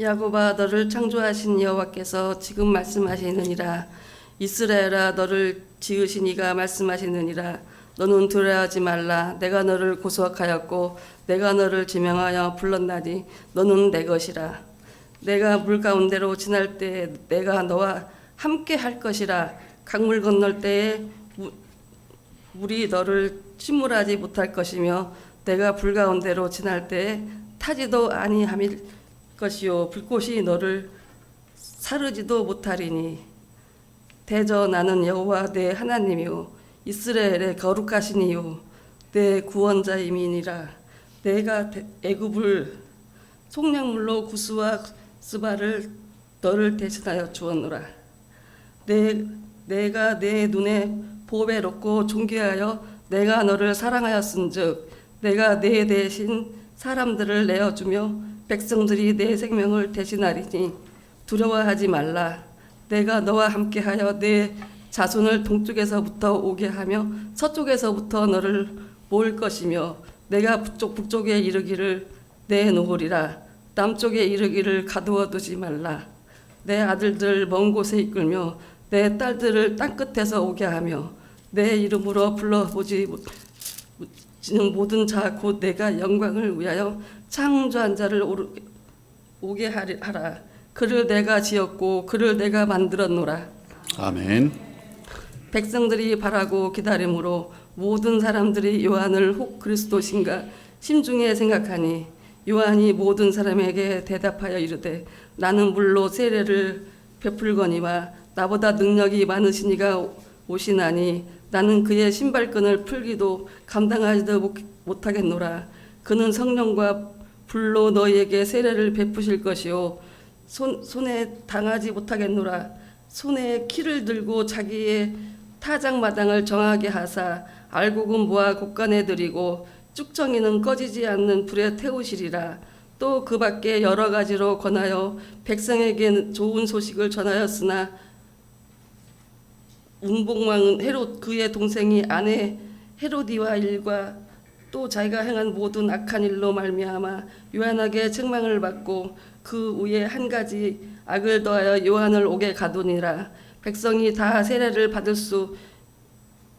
야곱아, 너를 창조하신 여호와께서 지금 말씀하시느니라. 이스라엘아, 너를 지으신 이가 말씀하시느니라. 너는 두려워하지 말라. 내가 너를 구속하였고 내가 너를 지명하여 불렀나니 너는 내 것이라. 내가 물 가운데로 지날 때에 내가 너와 함께 할 것이라. 강물 건널 때에 물이 너를 침몰하지 못할 것이며 내가 불 가운데로 지날 때에 타지도 아니함일 것이요 불꽃이 너를 사르지도 못하리니 대저 나는 여호와 내 하나님이요 이스라엘의 거룩하신 이요 내 구원자임이니라. 내가 애굽을 속량물로 구스와 스바를 너를 대신하여 주었노라. 내가 내 눈에 보배롭고 존귀하여 내가 너를 사랑하였은즉 내가 내 대신 사람들을 내어주며 백성들이 내 생명을 대신하리니 두려워하지 말라. 내가 너와 함께하여 내 자손을 동쪽에서부터 오게 하며 서쪽에서부터 너를 모을 것이며 내가 북쪽에 이르기를 내놓으리라. 남쪽에 이르기를 가두어 두지 말라. 내 아들들 먼 곳에 이끌며 내 딸들을 땅끝에서 오게 하며 내 이름으로 불러보지 모든 자 곧 내가 영광을 위하여 창조한 자를 오게 하라. 그를 내가 지었고 그를 내가 만들었노라. 아멘. 백성들이 바라고 기다림으로 모든 사람들이 요한을 혹 그리스도신가 심중에 생각하니 요한이 모든 사람에게 대답하여 이르되 나는 물로 세례를 베풀거니와 나보다 능력이 많으신 이가 오시나니 나는 그의 신발끈을 풀기도 감당하지도 못하겠노라. 그는 성령과 불로 너희에게 세례를 베푸실 것이요 손에 당하지 못하겠노라. 손에 키를 들고 자기의 타작마당을 정하게 하사 알곡은 모아 곡간에 들이고 쭉정이는 꺼지지 않는 불에 태우시리라. 또 그 밖에 여러 가지로 권하여 백성에게 좋은 소식을 전하였으나 운봉왕은 헤롯 그의 동생이 아내 헤로디와 일과 또 자기가 행한 모든 악한 일로 말미암아 요한에게 책망을 받고 그 위에 한 가지 악을 더하여 요한을 옥에 가두니라. 백성이 다 세례를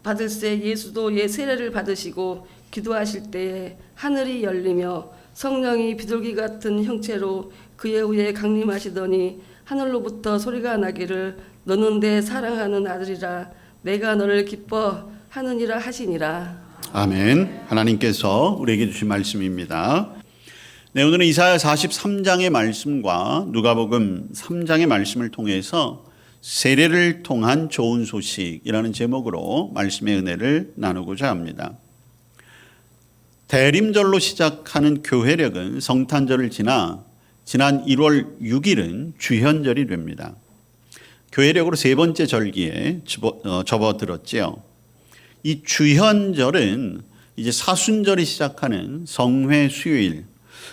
받을새 예수도 세례를 받으시고 기도하실 때에 하늘이 열리며 성령이 비둘기 같은 형체로 그의 위에 강림하시더니 하늘로부터 소리가 나기를 너는 내 사랑하는 아들이라 내가 너를 기뻐하느니라 하시니라. 아멘. 하나님께서 우리에게 주신 말씀입니다. 네, 오늘은 이사야 43장의 말씀과 누가복음 3장의 말씀을 통해서 세례를 통한 좋은 소식이라는 제목으로 말씀의 은혜를 나누고자 합니다. 대림절로 시작하는 교회력은 성탄절을 지나 지난 1월 6일은 주현절이 됩니다. 교회력으로 세 번째 절기에 접어들었지요. 이 주현절은 이제 사순절이 시작하는 성회 수요일.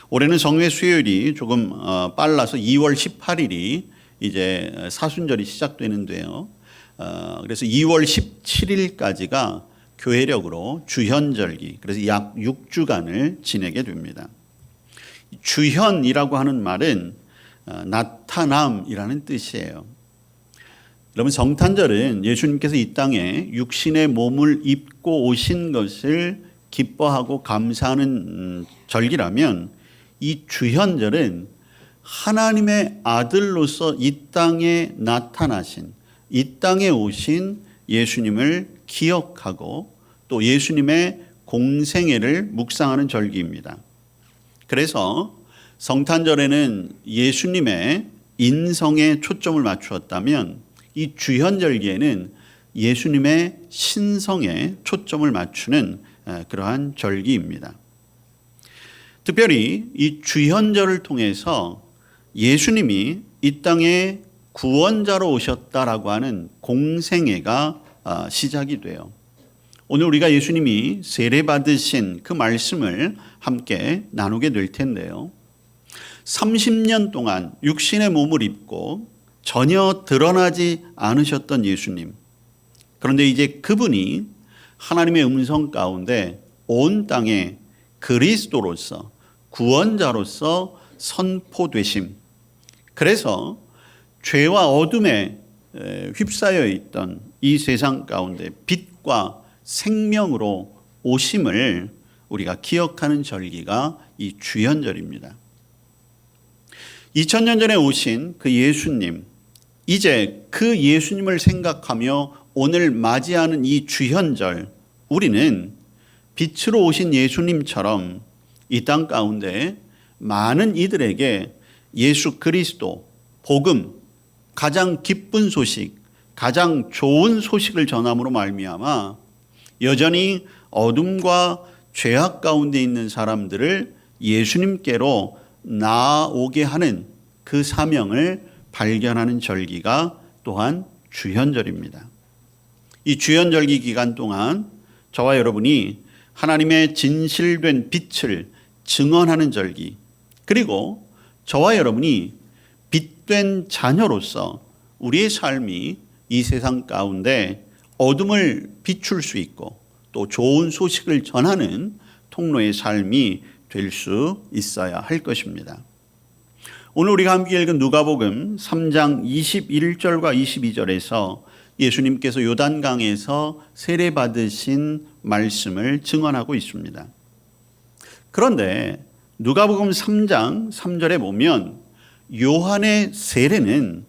올해는 성회 수요일이 조금 빨라서 2월 18일이 이제 사순절이 시작되는데요. 그래서 2월 17일까지가 교회력으로 주현절기. 그래서 약 6주간을 지내게 됩니다. 주현이라고 하는 말은 나타남이라는 뜻이에요. 여러분, 성탄절은 예수님께서 이 땅에 육신의 몸을 입고 오신 것을 기뻐하고 감사하는 절기라면 이 주현절은 하나님의 아들로서 이 땅에 나타나신, 이 땅에 오신 예수님을 기억하고 또 예수님의 공생애를 묵상하는 절기입니다. 그래서 성탄절에는 예수님의 인성에 초점을 맞추었다면 이 주현절기에는 예수님의 신성에 초점을 맞추는 그러한 절기입니다. 특별히 이 주현절을 통해서 예수님이 이 땅에 구원자로 오셨다라고 하는 공생애가 시작이 돼요. 오늘 우리가 예수님이 세례받으신 그 말씀을 함께 나누게 될 텐데요. 30년 동안 육신의 몸을 입고 전혀 드러나지 않으셨던 예수님. 그런데 이제 그분이 하나님의 음성 가운데 온 땅에 그리스도로서 구원자로서 선포되심. 그래서 죄와 어둠에 휩싸여 있던 이 세상 가운데 빛과 생명으로 오심을 우리가 기억하는 절기가 이 주현절입니다. 2000년 전에 오신 그 예수님, 이제 그 예수님을 생각하며 오늘 맞이하는 이 주현절, 우리는 빛으로 오신 예수님처럼 이 땅 가운데 많은 이들에게 예수 그리스도, 복음, 가장 기쁜 소식, 가장 좋은 소식을 전함으로 말미암아 여전히 어둠과 죄악 가운데 있는 사람들을 예수님께로 나아오게 하는 그 사명을 발견하는 절기가 또한 주현절입니다. 이 주현절기 기간 동안 저와 여러분이 하나님의 진실된 빛을 증언하는 절기, 그리고 저와 여러분이 빛된 자녀로서 우리의 삶이 이 세상 가운데 어둠을 비출 수 있고 또 좋은 소식을 전하는 통로의 삶이 될 수 있어야 할 것입니다. 오늘 우리가 함께 읽은 누가복음 3장 21절과 22절에서 예수님께서 요단강에서 세례받으신 말씀을 증언하고 있습니다. 그런데 누가복음 3장 3절에 보면 요한의 세례는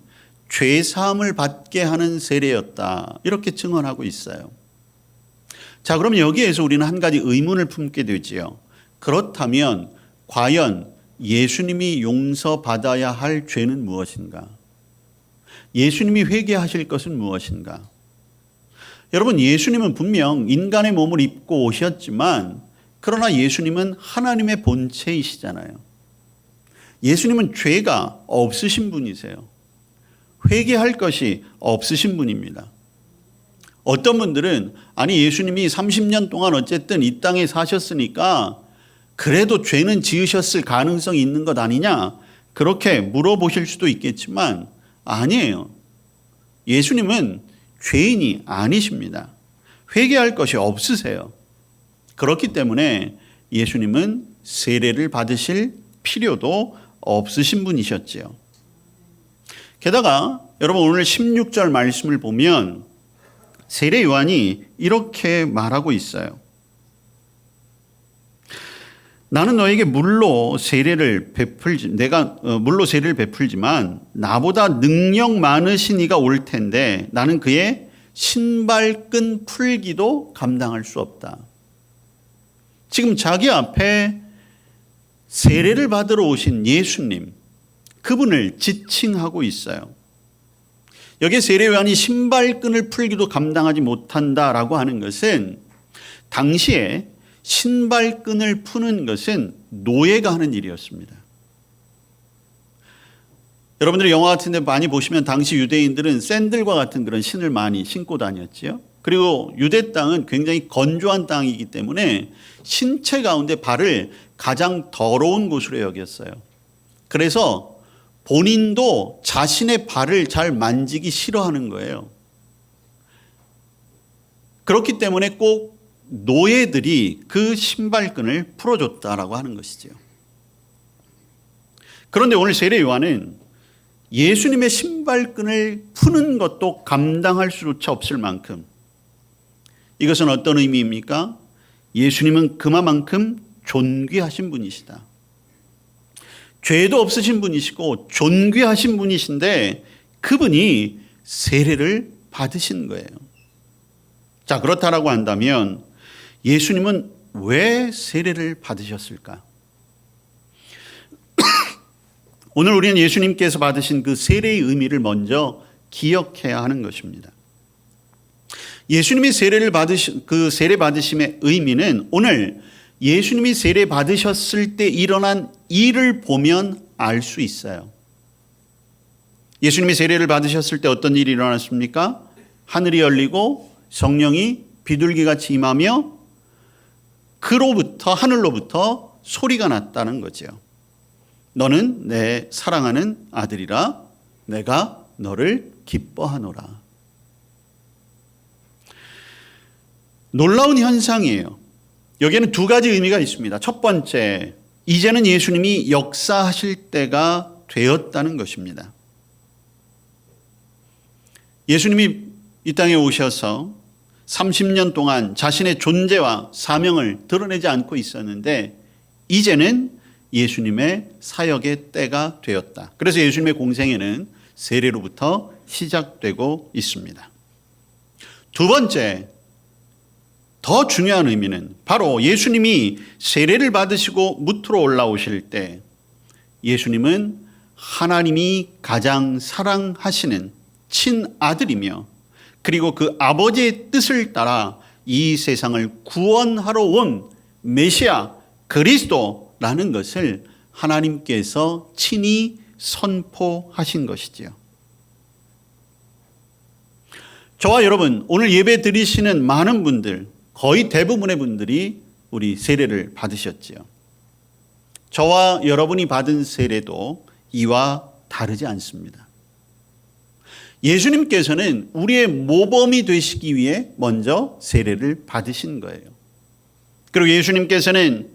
죄사함을 받게 하는 세례였다, 이렇게 증언하고 있어요. 자, 그럼 여기에서 우리는 한 가지 의문을 품게 되지요. 그렇다면 과연 예수님이 용서받아야 할 죄는 무엇인가? 예수님이 회개하실 것은 무엇인가? 여러분, 예수님은 분명 인간의 몸을 입고 오셨지만 그러나 예수님은 하나님의 본체이시잖아요. 예수님은 죄가 없으신 분이세요. 회개할 것이 없으신 분입니다. 어떤 분들은 아니 예수님이 30년 동안 어쨌든 이 땅에 사셨으니까 그래도 죄는 지으셨을 가능성이 있는 것 아니냐, 그렇게 물어보실 수도 있겠지만 아니에요. 예수님은 죄인이 아니십니다. 회개할 것이 없으세요. 그렇기 때문에 예수님은 세례를 받으실 필요도 없으신 분이셨지요. 게다가 여러분 오늘 16절 말씀을 보면 세례 요한이 이렇게 말하고 있어요. 나는 너에게 물로 세례를 베풀지만 나보다 능력 많으신 이가 올 텐데 나는 그의 신발끈 풀기도 감당할 수 없다. 지금 자기 앞에 세례를 받으러 오신 예수님, 그분을 지칭하고 있어요. 여기에 세례 요한이 신발끈을 풀기도 감당하지 못한다라고 하는 것은 당시에 신발끈을 푸는 것은 노예가 하는 일이었습니다. 여러분들이 영화 같은 데 많이 보시면 당시 유대인들은 샌들과 같은 그런 신을 많이 신고 다녔지요. 그리고 유대 땅은 굉장히 건조한 땅이기 때문에 신체 가운데 발을 가장 더러운 곳으로 여겼어요. 그래서 본인도 자신의 발을 잘 만지기 싫어하는 거예요. 그렇기 때문에 꼭 노예들이 그 신발끈을 풀어줬다라고 하는 것이죠. 그런데 오늘 세례 요한은 예수님의 신발끈을 푸는 것도 감당할 수조차 없을 만큼, 이것은 어떤 의미입니까? 예수님은 그만큼 존귀하신 분이시다. 죄도 없으신 분이시고 존귀하신 분이신데 그분이 세례를 받으신 거예요. 자, 그렇다라고 한다면 예수님은 왜 세례를 받으셨을까? 오늘 우리는 예수님께서 받으신 그 세례의 의미를 먼저 기억해야 하는 것입니다. 예수님이 세례를 받으신 그 세례 받으심의 의미는 오늘 예수님이 세례 받으셨을 때 일어난 일을 보면 알 수 있어요. 예수님이 세례를 받으셨을 때 어떤 일이 일어났습니까? 하늘이 열리고 성령이 비둘기같이 임하며 하늘로부터 소리가 났다는 거죠. 너는 내 사랑하는 아들이라 내가 너를 기뻐하노라. 놀라운 현상이에요. 여기에는 두 가지 의미가 있습니다. 첫 번째, 이제는 예수님이 역사하실 때가 되었다는 것입니다. 예수님이 이 땅에 오셔서 30년 동안 자신의 존재와 사명을 드러내지 않고 있었는데 이제는 예수님의 사역의 때가 되었다. 그래서 예수님의 공생애는 세례로부터 시작되고 있습니다. 두 번째, 더 중요한 의미는 바로 예수님이 세례를 받으시고 무트로 올라오실 때 예수님은 하나님이 가장 사랑하시는 친아들이며 그리고 그 아버지의 뜻을 따라 이 세상을 구원하러 온 메시아 그리스도라는 것을 하나님께서 친히 선포하신 것이지요. 저와 여러분, 오늘 예배 드리시는 많은 분들, 거의 대부분의 분들이 우리 세례를 받으셨지요. 저와 여러분이 받은 세례도 이와 다르지 않습니다. 예수님께서는 우리의 모범이 되시기 위해 먼저 세례를 받으신 거예요. 그리고 예수님께서는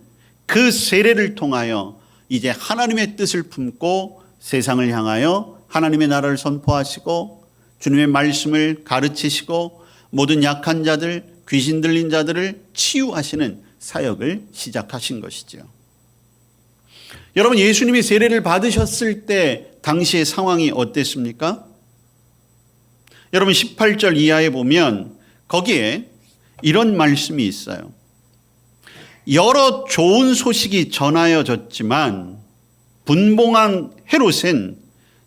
그 세례를 통하여 이제 하나님의 뜻을 품고 세상을 향하여 하나님의 나라를 선포하시고 주님의 말씀을 가르치시고 모든 약한 자들, 귀신 들린 자들을 치유하시는 사역을 시작하신 것이죠. 여러분, 예수님이 세례를 받으셨을 때 당시의 상황이 어땠습니까? 여러분 18절 이하에 보면 거기에 이런 말씀이 있어요. 여러 좋은 소식이 전하여졌지만 분봉한 헤롯은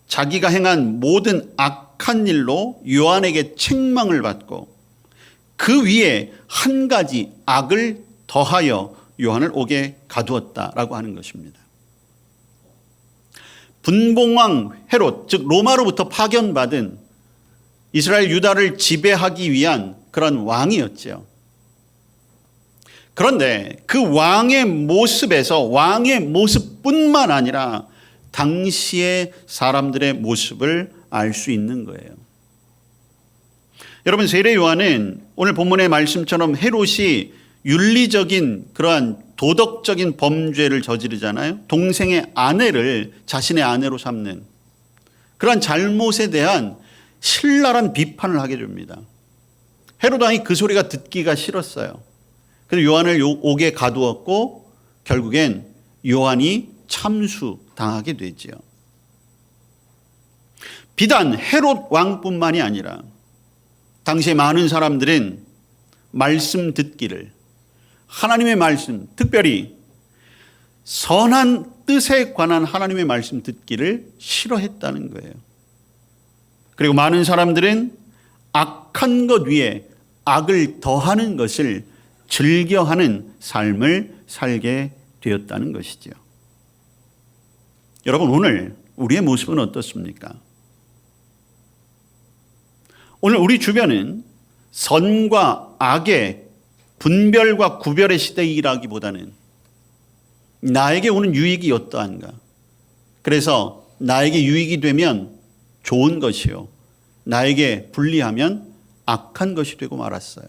자기가 행한 모든 악한 일로 요한에게 책망을 받고 그 위에 한 가지 악을 더하여 요한을 옥에 가두었다라고 하는 것입니다. 분봉왕 헤롯, 즉 로마로부터 파견받은 이스라엘 유다를 지배하기 위한 그런 왕이었죠. 그런데 그 왕의 모습에서 왕의 모습뿐만 아니라 당시의 사람들의 모습을 알 수 있는 거예요. 여러분, 세례 요한은 오늘 본문의 말씀처럼 헤롯이 윤리적인 그러한 도덕적인 범죄를 저지르잖아요. 동생의 아내를 자신의 아내로 삼는 그러한 잘못에 대한 신랄한 비판을 하게 됩니다. 헤롯 왕이 그 소리가 듣기가 싫었어요. 그래서 요한을 옥에 가두었고 결국엔 요한이 참수당하게 되죠. 비단 헤롯 왕뿐만이 아니라 당시에 많은 사람들은 말씀 듣기를, 하나님의 말씀, 특별히 선한 뜻에 관한 하나님의 말씀 듣기를 싫어했다는 거예요. 그리고 많은 사람들은 악한 것 위에 악을 더하는 것을 즐겨하는 삶을 살게 되었다는 것이죠. 여러분, 오늘 우리의 모습은 어떻습니까? 오늘 우리 주변은 선과 악의 분별과 구별의 시대이라기보다는 나에게 오는 유익이 어떠한가? 그래서 나에게 유익이 되면 좋은 것이요, 나에게 불리하면 악한 것이 되고 말았어요.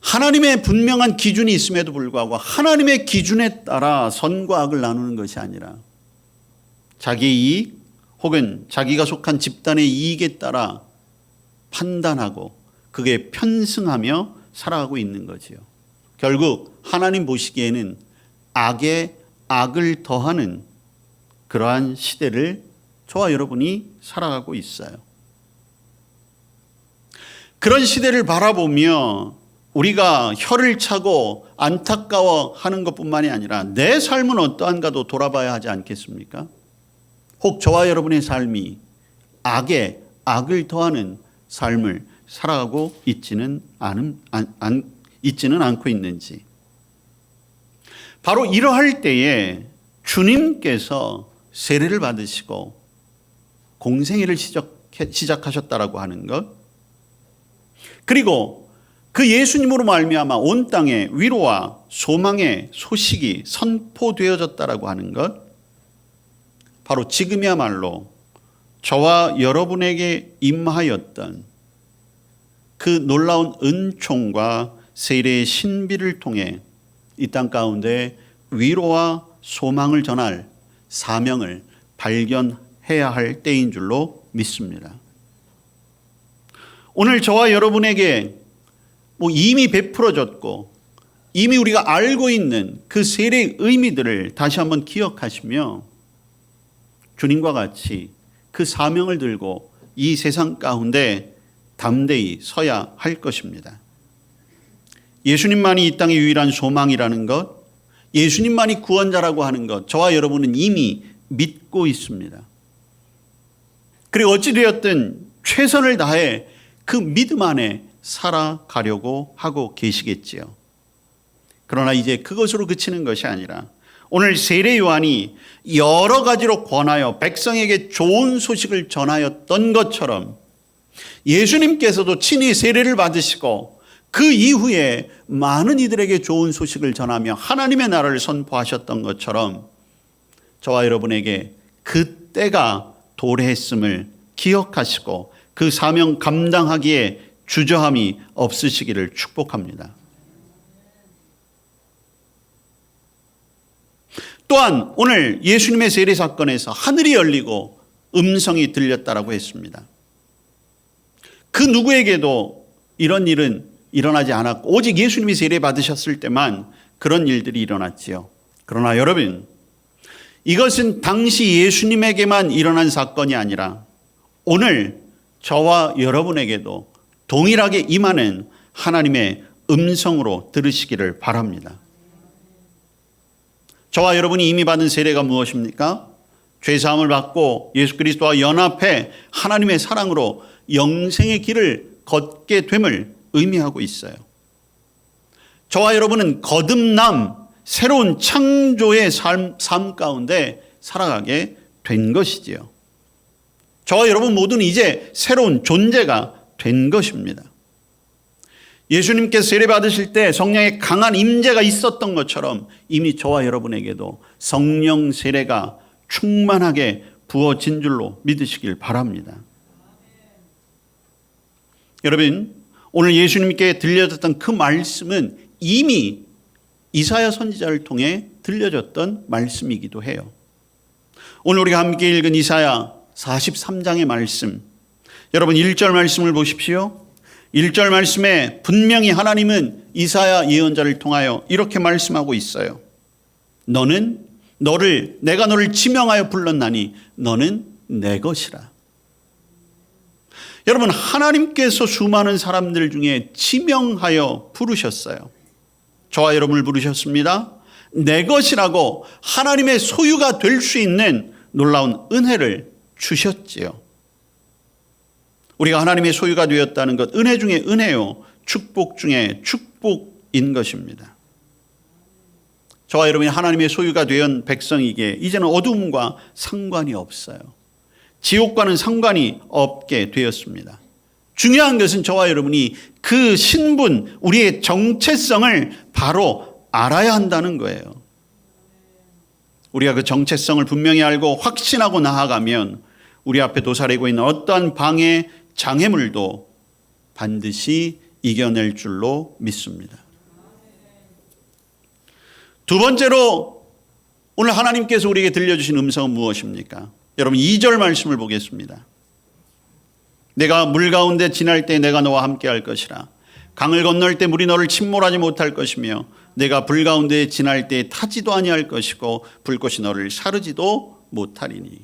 하나님의 분명한 기준이 있음에도 불구하고 하나님의 기준에 따라 선과 악을 나누는 것이 아니라 자기의 이익 혹은 자기가 속한 집단의 이익에 따라 판단하고 그게 편승하며 살아가고 있는 거지요. 결국 하나님 보시기에는 악에 악을 더하는 그러한 시대를 저와 여러분이 살아가고 있어요. 그런 시대를 바라보며 우리가 혀를 차고 안타까워하는 것뿐만이 아니라 내 삶은 어떠한가도 돌아봐야 하지 않겠습니까? 혹 저와 여러분의 삶이 악에 악을 더하는 삶을 살아가고 있지는 않고 있는지. 바로 이러할 때에 주님께서 세례를 받으시고 공생애를 시작하셨다라고 하는 것, 그리고 그 예수님으로 말미암아 온 땅에 위로와 소망의 소식이 선포되어졌다라고 하는 것, 바로 지금이야말로 저와 여러분에게 임하였던 그 놀라운 은총과 세례의 신비를 통해 이 땅 가운데 위로와 소망을 전할 사명을 발견해야 할 때인 줄로 믿습니다. 오늘 저와 여러분에게 이미 베풀어졌고 이미 우리가 알고 있는 그 세례의 의미들을 다시 한번 기억하시며 주님과 같이 그 사명을 들고 이 세상 가운데 담대히 서야 할 것입니다. 예수님만이 이 땅의 유일한 소망이라는 것, 예수님만이 구원자라고 하는 것, 저와 여러분은 이미 믿고 있습니다. 그리고 어찌되었든 최선을 다해 그 믿음 안에 살아가려고 하고 계시겠지요. 그러나 이제 그것으로 그치는 것이 아니라 오늘 세례 요한이 여러 가지로 권하여 백성에게 좋은 소식을 전하였던 것처럼 예수님께서도 친히 세례를 받으시고 그 이후에 많은 이들에게 좋은 소식을 전하며 하나님의 나라를 선포하셨던 것처럼 저와 여러분에게 그 때가 도래했음을 기억하시고 그 사명 감당하기에 주저함이 없으시기를 축복합니다. 또한 오늘 예수님의 세례 사건에서 하늘이 열리고 음성이 들렸다라고 했습니다. 그 누구에게도 이런 일은 일어나지 않았고 오직 예수님이 세례 받으셨을 때만 그런 일들이 일어났지요. 그러나 여러분, 이것은 당시 예수님에게만 일어난 사건이 아니라 오늘 저와 여러분에게도 동일하게 임하는 하나님의 음성으로 들으시기를 바랍니다. 저와 여러분이 이미 받은 세례가 무엇입니까? 죄사함을 받고 예수 그리스도와 연합해 하나님의 사랑으로 영생의 길을 걷게 됨을 의미하고 있어요. 저와 여러분은 거듭남, 새로운 창조의 삶 가운데 살아가게 된 것이지요. 저와 여러분 모두는 이제 새로운 존재가 된 것입니다. 예수님께서 세례 받으실 때 성령의 강한 임재가 있었던 것처럼 이미 저와 여러분에게도 성령 세례가 충만하게 부어진 줄로 믿으시길 바랍니다. 여러분, 오늘 예수님께 들려졌던 그 말씀은 이미 이사야 선지자를 통해 들려졌던 말씀이기도 해요. 오늘 우리가 함께 읽은 이사야 43장의 말씀, 여러분 1절 말씀을 보십시오. 1절 말씀에 분명히 하나님은 이사야 예언자를 통하여 이렇게 말씀하고 있어요. 내가 너를 지명하여 불렀나니 너는 내 것이라. 여러분, 하나님께서 수많은 사람들 중에 지명하여 부르셨어요. 저와 여러분을 부르셨습니다. 내 것이라고 하나님의 소유가 될 수 있는 놀라운 은혜를 주셨지요. 우리가 하나님의 소유가 되었다는 것, 은혜 중에 은혜요, 축복 중에 축복인 것입니다. 저와 여러분이 하나님의 소유가 된 백성이기에 이제는 어둠과 상관이 없어요. 지옥과는 상관이 없게 되었습니다. 중요한 것은 저와 여러분이 그 신분, 우리의 정체성을 바로 알아야 한다는 거예요. 우리가 그 정체성을 분명히 알고 확신하고 나아가면 우리 앞에 도사리고 있는 어떠한 방해, 장애물도 반드시 이겨낼 줄로 믿습니다. 두 번째로 오늘 하나님께서 우리에게 들려주신 음성은 무엇입니까? 여러분 2절 말씀을 보겠습니다. 내가 물 가운데 지날 때 내가 너와 함께 할 것이라. 강을 건널 때 물이 너를 침몰하지 못할 것이며 내가 불 가운데 지날 때 타지도 아니할 것이고 불꽃이 너를 사르지도 못하리니.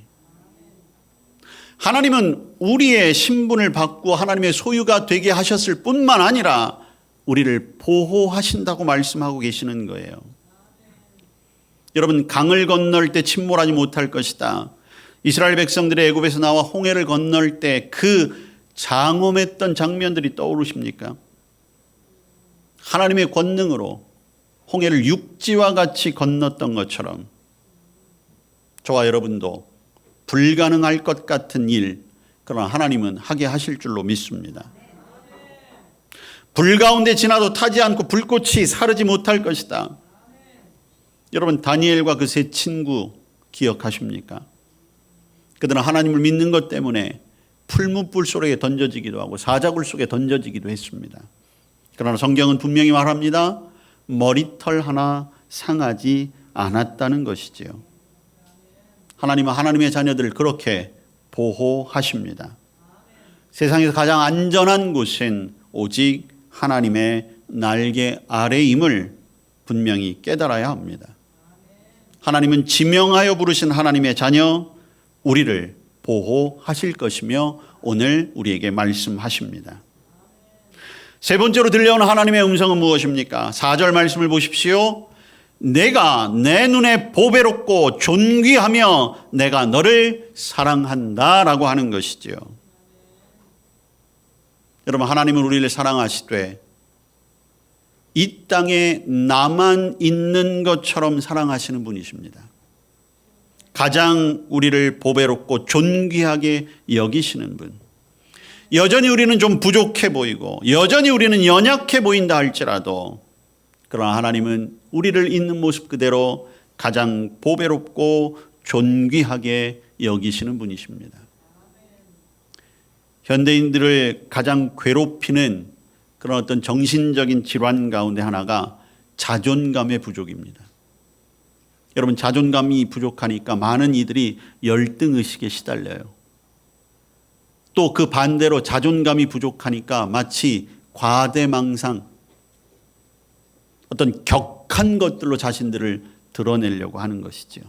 하나님은 우리의 신분을 바꾸어 하나님의 소유가 되게 하셨을 뿐만 아니라 우리를 보호하신다고 말씀하고 계시는 거예요. 여러분, 강을 건널 때 침몰하지 못할 것이다. 이스라엘 백성들의 애굽에서 나와 홍해를 건널 때 그 장엄했던 장면들이 떠오르십니까? 하나님의 권능으로 홍해를 육지와 같이 건넜던 것처럼 저와 여러분도 불가능할 것 같은 일, 그러나 하나님은 하게 하실 줄로 믿습니다. 불 가운데 지나도 타지 않고 불꽃이 사르지 못할 것이다. 여러분, 다니엘과 그 세 친구 기억하십니까? 그들은 하나님을 믿는 것 때문에 풀무불 속에 던져지기도 하고 사자굴 속에 던져지기도 했습니다. 그러나 성경은 분명히 말합니다. 머리털 하나 상하지 않았다는 것이지요. 하나님은 하나님의 자녀들을 그렇게 보호하십니다. 세상에서 가장 안전한 곳은 오직 하나님의 날개 아래임을 분명히 깨달아야 합니다. 하나님은 지명하여 부르신 하나님의 자녀, 우리를 보호하실 것이며 오늘 우리에게 말씀하십니다. 세 번째로 들려오는 하나님의 음성은 무엇입니까? 4절 말씀을 보십시오. 내가 내 눈에 보배롭고 존귀하며 내가 너를 사랑한다 라고 하는 것이지요. 여러분, 하나님은 우리를 사랑하시되 이 땅에 나만 있는 것처럼 사랑하시는 분이십니다. 가장 우리를 보배롭고 존귀하게 여기시는 분. 여전히 우리는 좀 부족해 보이고 여전히 우리는 연약해 보인다 할지라도 그러나 하나님은 우리를 있는 모습 그대로 가장 보배롭고 존귀하게 여기시는 분이십니다. 현대인들을 가장 괴롭히는 그런 어떤 정신적인 질환 가운데 하나가 자존감의 부족입니다. 여러분, 자존감이 부족하니까 많은 이들이 열등의식에 시달려요. 또 그 반대로 자존감이 부족하니까 마치 과대망상, 어떤 격한 것들로 자신들을 드러내려고 하는 것이죠.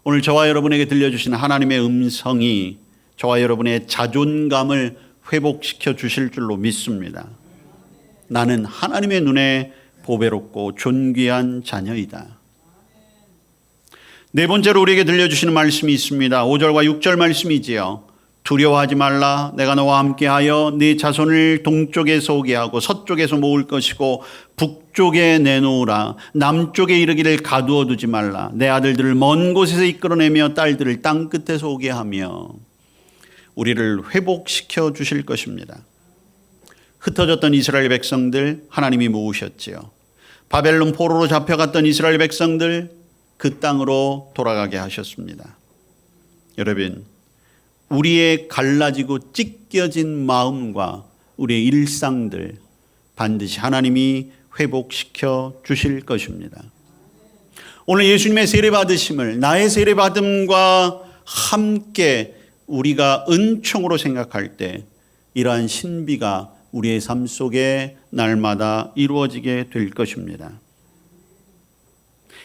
오늘 저와 여러분에게 들려주신 하나님의 음성이 저와 여러분의 자존감을 회복시켜 주실 줄로 믿습니다. 나는 하나님의 눈에 보배롭고 존귀한 자녀이다. 네 번째로 우리에게 들려주시는 말씀이 있습니다. 5절과 6절 말씀이지요. 두려워하지 말라. 내가 너와 함께하여 네 자손을 동쪽에서 오게 하고 서쪽에서 모을 것이고 북쪽에 내놓으라. 남쪽에 이르기를 가두어 두지 말라. 내 아들들을 먼 곳에서 이끌어내며 딸들을 땅 끝에서 오게 하며 우리를 회복시켜 주실 것입니다. 흩어졌던 이스라엘 백성들 하나님이 모으셨지요. 바벨론 포로로 잡혀갔던 이스라엘 백성들 그 땅으로 돌아가게 하셨습니다. 여러분, 우리의 갈라지고 찢겨진 마음과 우리의 일상들 반드시 하나님이 회복시켜 주실 것입니다. 오늘 예수님의 세례받으심을 나의 세례받음과 함께 우리가 은총으로 생각할 때 이러한 신비가 우리의 삶 속에 날마다 이루어지게 될 것입니다.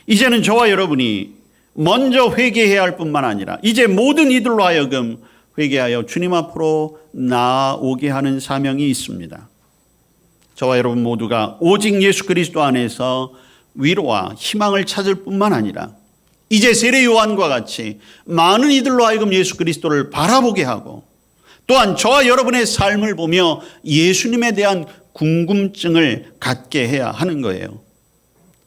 이제는 저와 여러분이 먼저 회개해야 할 뿐만 아니라 이제 모든 이들로 하여금 회개하여 주님 앞으로 나아오게 하는 사명이 있습니다. 저와 여러분 모두가 오직 예수 그리스도 안에서 위로와 희망을 찾을 뿐만 아니라 이제 세례 요한과 같이 많은 이들로 하여금 예수 그리스도를 바라보게 하고 또한 저와 여러분의 삶을 보며 예수님에 대한 궁금증을 갖게 해야 하는 거예요.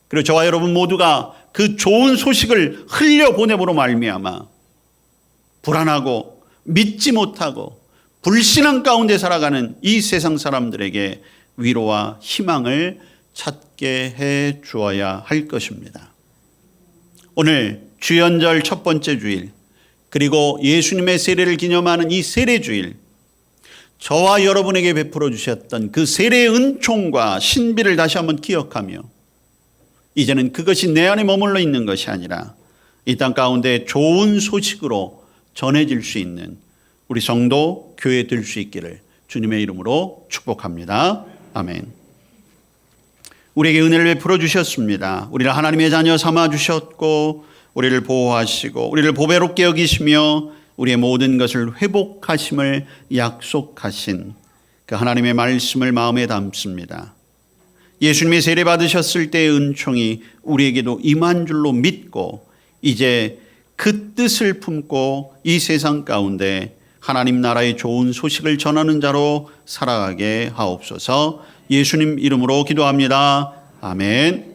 그리고 저와 여러분 모두가 그 좋은 소식을 흘려보냄으로 말미암아 불안하고 믿지 못하고 불신앙 가운데 살아가는 이 세상 사람들에게 위로와 희망을 찾게 해 주어야 할 것입니다. 오늘 주연절 첫 번째 주일 그리고 예수님의 세례를 기념하는 이 세례주일, 저와 여러분에게 베풀어 주셨던 그 세례의 은총과 신비를 다시 한번 기억하며 이제는 그것이 내 안에 머물러 있는 것이 아니라 이 땅 가운데 좋은 소식으로 전해질 수 있는 우리 성도 교회 될 수 있기를 주님의 이름으로 축복합니다. 아멘. 우리에게 은혜를 베풀어 주셨습니다. 우리를 하나님의 자녀 삼아 주셨고 우리를 보호하시고 우리를 보배롭게 여기시며 우리의 모든 것을 회복하심을 약속하신 그 하나님의 말씀을 마음에 담습니다. 예수님이 세례 받으셨을 때의 은총이 우리에게도 임한 줄로 믿고 이제 그 뜻을 품고 이 세상 가운데 하나님 나라의 좋은 소식을 전하는 자로 살아가게 하옵소서. 예수님 이름으로 기도합니다. 아멘.